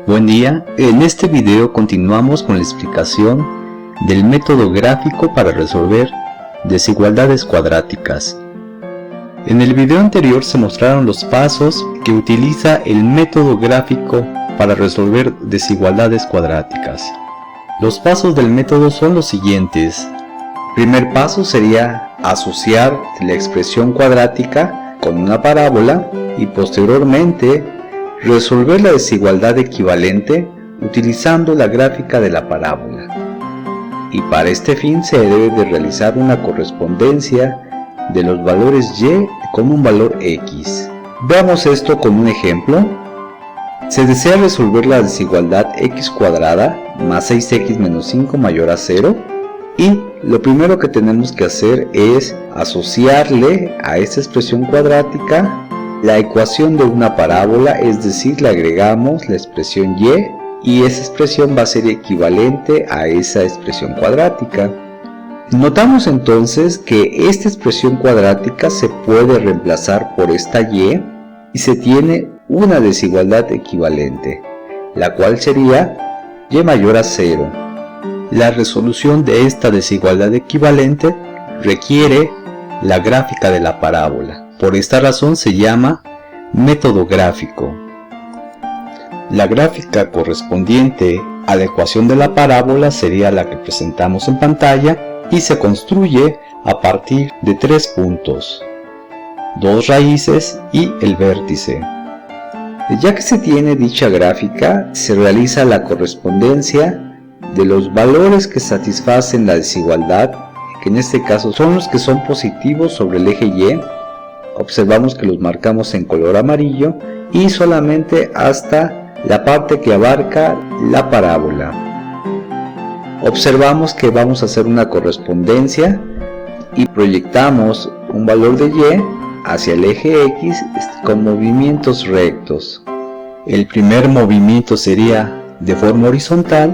Buen día, en este video continuamos con la explicación del método gráfico para resolver desigualdades cuadráticas. En el video anterior se mostraron los pasos que utiliza el método gráfico para resolver desigualdades cuadráticas. Los pasos del método son los siguientes. El primer paso sería asociar la expresión cuadrática con una parábola y posteriormente resolver la desigualdad equivalente utilizando la gráfica de la parábola. Y para este fin se debe de realizar una correspondencia de los valores y con un valor x. Veamos esto con un ejemplo. Se desea resolver la desigualdad x cuadrada más 6x menos 5 mayor a 0 y lo primero que tenemos que hacer es asociarle a esta expresión cuadrática la ecuación de una parábola, es decir, le agregamos la expresión y esa expresión va a ser equivalente a esa expresión cuadrática. Notamos entonces que esta expresión cuadrática se puede reemplazar por esta y se tiene una desigualdad equivalente, la cual sería y mayor a 0. La resolución de esta desigualdad equivalente requiere la gráfica de la parábola. Por esta razón se llama método gráfico. La gráfica correspondiente a la ecuación de la parábola sería la que presentamos en pantalla y se construye a partir de 3 puntos, 2 raíces y el vértice. Ya que se tiene dicha gráfica, se realiza la correspondencia de los valores que satisfacen la desigualdad, que en este caso son los que son positivos sobre el eje y. Observamos que los marcamos en color amarillo y solamente hasta la parte que abarca la parábola. Observamos que vamos a hacer una correspondencia y proyectamos un valor de y hacia el eje x con movimientos rectos. El primer movimiento sería de forma horizontal,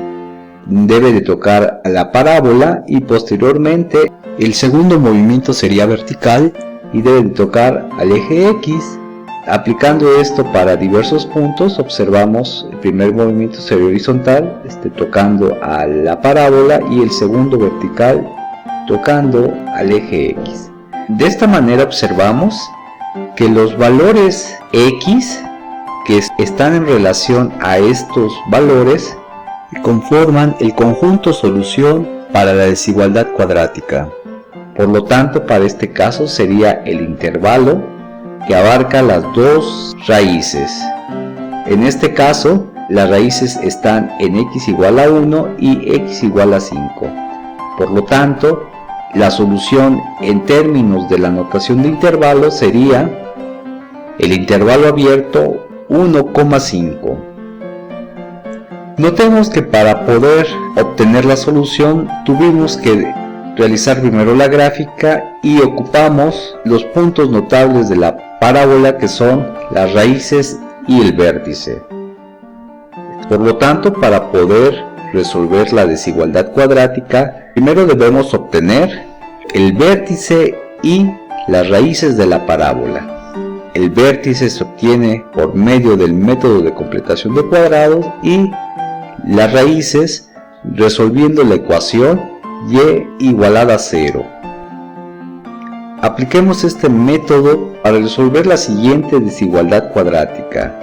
debe de tocar a la parábola y posteriormente el segundo movimiento sería vertical y debe de tocar al eje x. Aplicando esto para diversos puntos, observamos el primer movimiento sería horizontal, tocando a la parábola, y el segundo vertical tocando al eje x. De esta manera observamos que los valores x que están en relación a estos valores conforman el conjunto solución para la desigualdad cuadrática. Por lo tanto, para este caso sería el intervalo que abarca las dos raíces. En este caso, las raíces están en x igual a 1 y x igual a 5. Por lo tanto, la solución en términos de la notación de intervalo sería el intervalo abierto 1,5. Notemos que para poder obtener la solución tuvimos que realizar primero la gráfica y ocupamos los puntos notables de la parábola, que son las raíces y el vértice. Por lo tanto, para poder resolver la desigualdad cuadrática, primero debemos obtener el vértice y las raíces de la parábola. El vértice se obtiene por medio del método de completación de cuadrados y las raíces resolviendo la ecuación y igualada a 0. Apliquemos este método para resolver la siguiente desigualdad cuadrática.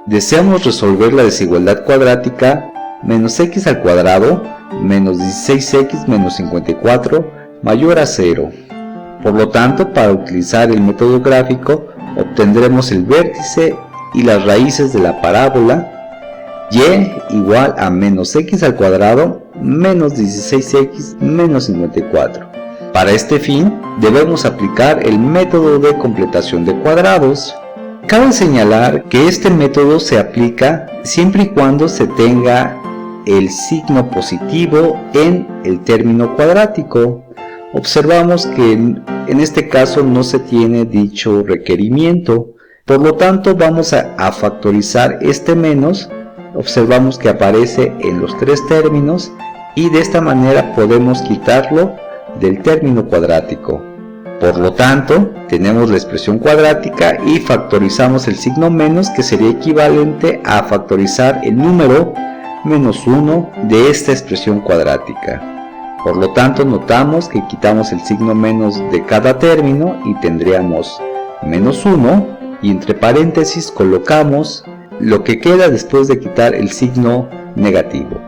Deseamos resolver la desigualdad cuadrática menos x al cuadrado menos 16x menos 54 mayor a 0. Por lo tanto, para utilizar el método gráfico obtendremos el vértice y las raíces de la parábola y igual a menos x al cuadrado menos 16x menos 54. Para este fin debemos aplicar el método de completación de cuadrados. Cabe señalar que este método se aplica siempre y cuando se tenga el signo positivo en el término cuadrático. Observamos que en este caso no se tiene dicho requerimiento, por lo tanto vamos a factorizar este menos. Observamos que aparece en los 3 términos y de esta manera podemos quitarlo del término cuadrático. Por lo tanto, tenemos la expresión cuadrática y factorizamos el signo menos, que sería equivalente a factorizar el número menos 1 de esta expresión cuadrática. Por lo tanto, notamos que quitamos el signo menos de cada término y tendríamos menos 1, y entre paréntesis colocamos lo que queda después de quitar el signo negativo,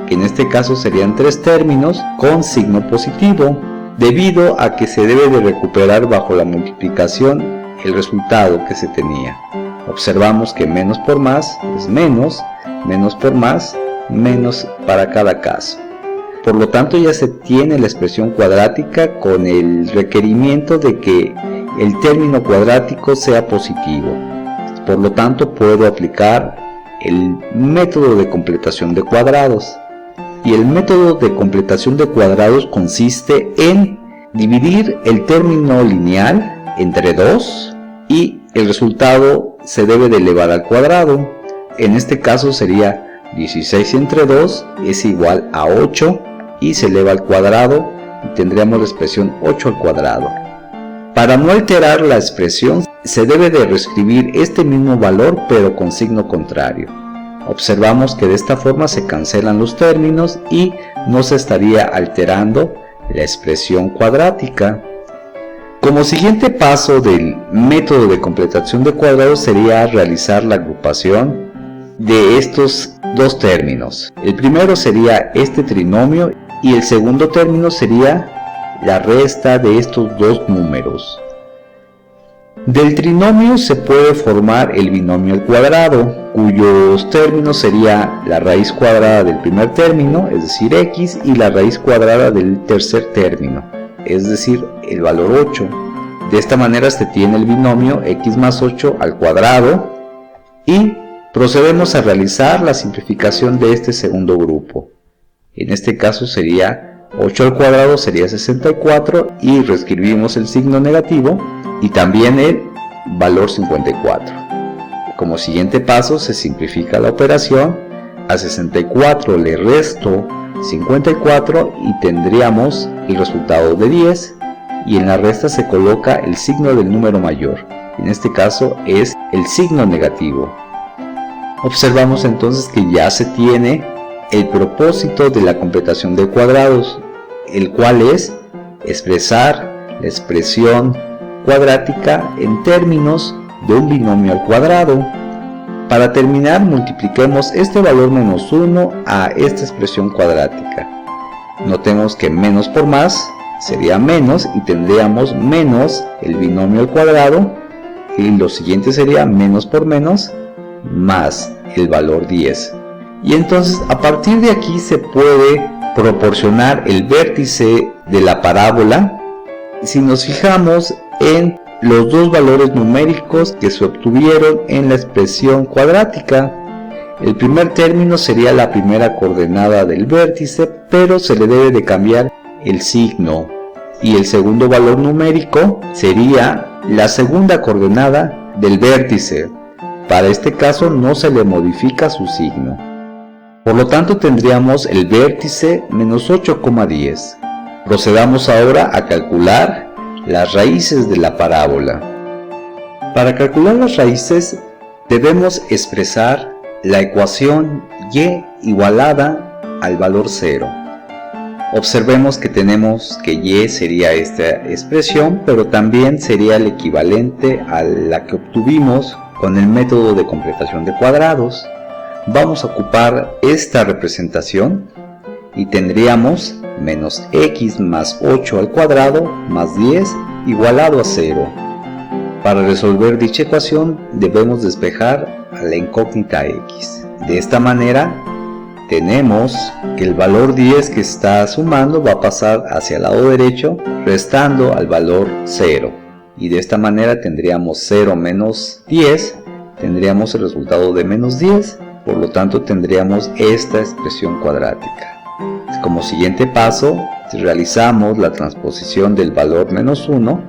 que en este caso serían 3 términos con signo positivo, debido a que se debe de recuperar bajo la multiplicación el resultado que se tenía. Observamos que menos por más es menos, menos por más, menos para cada caso. Por lo tanto, ya se tiene la expresión cuadrática con el requerimiento de que el término cuadrático sea positivo. Por lo tanto, puedo aplicar el método de completación de cuadrados. Y el método de completación de cuadrados consiste en dividir el término lineal entre 2 y el resultado se debe de elevar al cuadrado. En este caso sería 16 entre 2 es igual a 8 y se eleva al cuadrado y tendríamos la expresión 8 al cuadrado. Para no alterar la expresión se debe de reescribir este mismo valor pero con signo contrario. Observamos que de esta forma se cancelan los términos y no se estaría alterando la expresión cuadrática. Como siguiente paso del método de completación de cuadrados sería realizar la agrupación de estos dos términos. El primero sería este trinomio y el segundo término sería la resta de estos dos números. Del trinomio se puede formar el binomio al cuadrado, cuyos términos sería la raíz cuadrada del primer término, es decir x, y la raíz cuadrada del tercer término, es decir el valor 8. De esta manera se tiene el binomio x más 8 al cuadrado y procedemos a realizar la simplificación de este segundo grupo. En este caso sería 8 al cuadrado sería 64 y reescribimos el signo negativo y también el valor 54. Como siguiente paso se simplifica la operación, a 64 le resto 54 y tendríamos el resultado de 10 y en la resta se coloca el signo del número mayor, en este caso es el signo negativo. Observamos entonces que ya se tiene el propósito de la completación de cuadrados, el cual es expresar la expresión cuadrática en términos de un binomio al cuadrado. Para terminar, multipliquemos este valor menos 1 a esta expresión cuadrática. Notemos que menos por más sería menos y tendríamos menos el binomio al cuadrado y lo siguiente sería menos por menos más el valor 10. Y entonces a partir de aquí se puede proporcionar el vértice de la parábola si nos fijamos en los dos valores numéricos que se obtuvieron en la expresión cuadrática. El primer término sería la primera coordenada del vértice, pero se le debe de cambiar el signo. Y el segundo valor numérico sería la segunda coordenada del vértice. Para este caso no se le modifica su signo. Por lo tanto tendríamos el vértice menos 8,10. Procedamos ahora a calcular las raíces de la parábola. Para calcular las raíces debemos expresar la ecuación y igualada al valor 0. Observemos que tenemos que y sería esta expresión, pero también sería el equivalente a la que obtuvimos con el método de completación de cuadrados. Vamos a ocupar esta representación y tendríamos menos x más 8 al cuadrado más 10 igualado a 0. Para resolver dicha ecuación debemos despejar a la incógnita x. De esta manera tenemos que el valor 10 que está sumando va a pasar hacia el lado derecho restando al valor 0. Y de esta manera tendríamos 0 menos 10, tendríamos el resultado de menos 10, por lo tanto tendríamos esta expresión cuadrática. Como siguiente paso, realizamos la transposición del valor menos 1.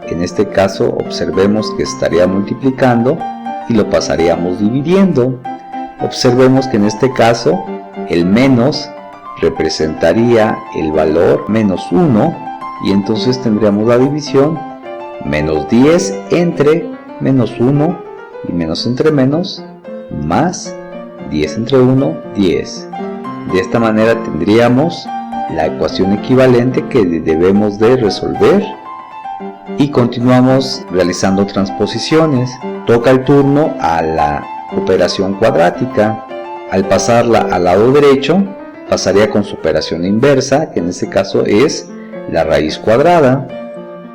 En este caso observemos que estaría multiplicando y lo pasaríamos dividiendo. Observemos que en este caso el menos representaría el valor menos 1 y entonces tendríamos la división menos 10 entre menos 1 y menos entre menos más 10 entre 1, 10. De esta manera tendríamos la ecuación equivalente que debemos de resolver y continuamos realizando transposiciones. Toca el turno a la operación cuadrática. Al pasarla al lado derecho pasaría con su operación inversa, que en este caso es la raíz cuadrada.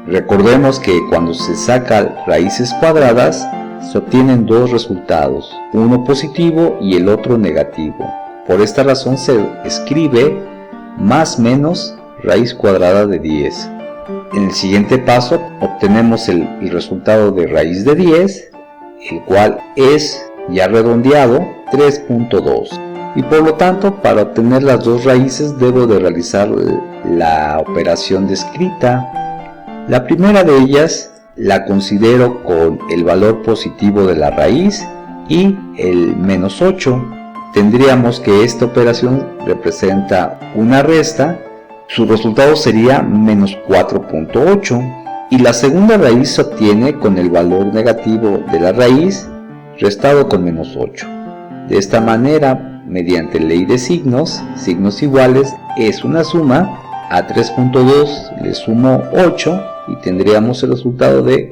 Recordemos que cuando se sacan raíces cuadradas se obtienen dos resultados, uno positivo y el otro negativo. Por esta razón se escribe más menos raíz cuadrada de 10. En el siguiente paso obtenemos el resultado de raíz de 10, el cual es, ya redondeado, 3.2. Y por lo tanto, para obtener las dos raíces debo de realizar la operación descrita. La primera de ellas la considero con el valor positivo de la raíz y el menos 8. Tendríamos que esta operación representa una resta, su resultado sería menos 4.8, y la segunda raíz se obtiene con el valor negativo de la raíz restado con menos 8. De esta manera, mediante ley de signos iguales, es una suma. A 3.2 le sumo 8 y tendríamos el resultado de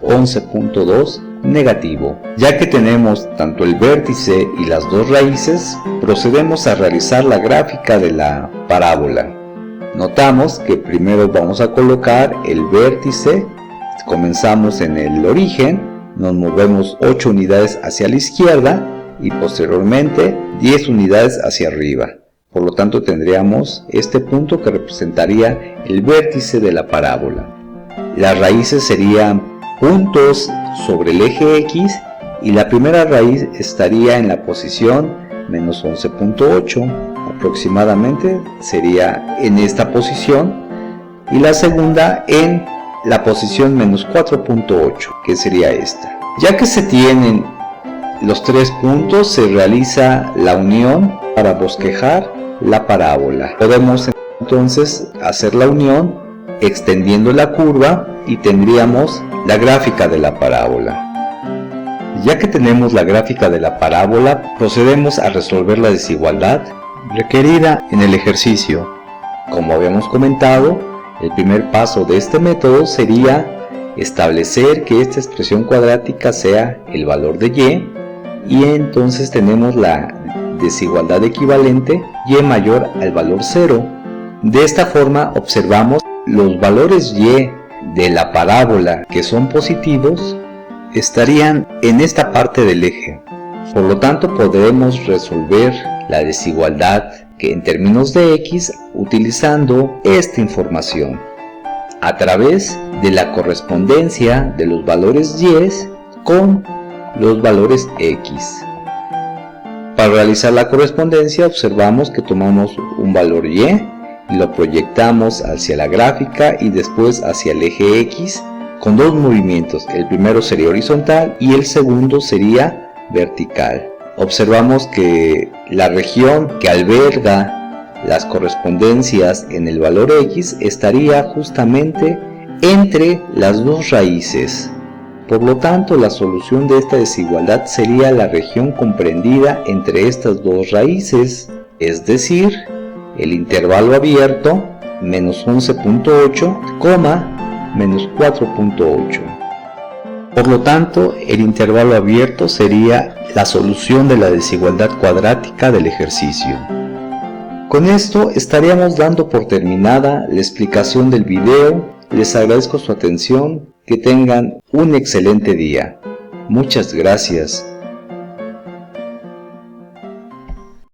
11.2 negativo. Ya que tenemos tanto el vértice y las dos raíces, procedemos a realizar la gráfica de la parábola. Notamos que primero vamos a colocar el vértice, comenzamos en el origen, nos movemos 8 unidades hacia la izquierda y posteriormente 10 unidades hacia arriba. Por lo tanto tendríamos este punto que representaría el vértice de la parábola. Las raíces serían puntos sobre el eje X y la primera raíz estaría en la posición menos 11.8, aproximadamente sería en esta posición, y la segunda en la posición menos 4.8, que sería esta. Ya que se tienen los tres puntos, se realiza la unión para bosquejar la parábola. Podemos entonces hacer la unión extendiendo la curva y tendríamos la gráfica de la parábola. Ya que tenemos la gráfica de la parábola, procedemos a resolver la desigualdad requerida en el ejercicio. Como habíamos comentado, el primer paso de este método sería establecer que esta expresión cuadrática sea el valor de y entonces tenemos la desigualdad equivalente y mayor al valor 0. De esta forma observamos los valores y de la parábola que son positivos estarían en esta parte del eje. Por lo tanto podremos resolver la desigualdad que en términos de x utilizando esta información a través de la correspondencia de los valores y con los valores x. Para realizar la correspondencia observamos que tomamos un valor y lo proyectamos hacia la gráfica y después hacia el eje X con dos movimientos. El primero sería horizontal y el segundo sería vertical. Observamos que la región que alberga las correspondencias en el valor X estaría justamente entre las dos raíces. Por lo tanto, la solución de esta desigualdad sería la región comprendida entre estas dos raíces, es decir, el intervalo abierto menos 11.8, menos 4.8. Por lo tanto, el intervalo abierto sería la solución de la desigualdad cuadrática del ejercicio. Con esto estaríamos dando por terminada la explicación del video. Les agradezco su atención, que tengan un excelente día. Muchas gracias.